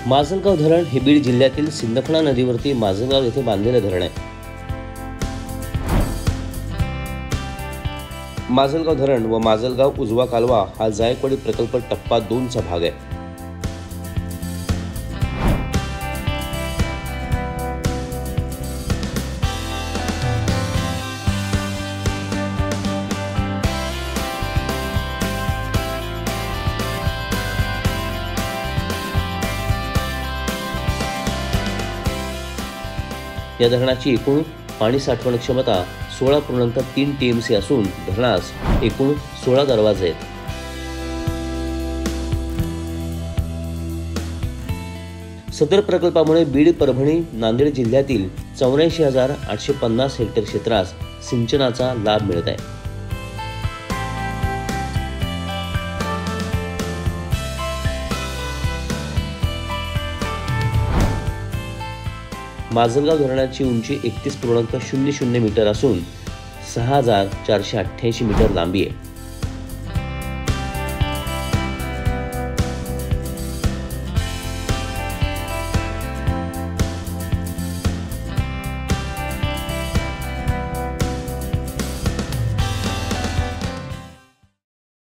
माजलगाव धरण हे बीड जिल्ह्यातील सिंदफणा नदीवरती माजलगाव येथे बांधलेले धरण आहे। माजलगाव धरण व माजलगाव उजवा कालवा हा जायकवाडी प्रकल्प टप्पा 2 चा भाग आहे। या धरणाची एकूण पाणी साठवण क्षमता 16.3 TMC असून धरणास एकूण 16 दरवाजे आहेत। सदर प्रकल्पामुळे बीड, परभणी, नांदेड जिल्ह्यातील 84,850 हेक्टर क्षेत्रास सिंचनाचा लाभ मिळत आहे। माजलगाव धरणाची उंची 31.00 मीटर असून 6,488 मीटर लांबी आहे।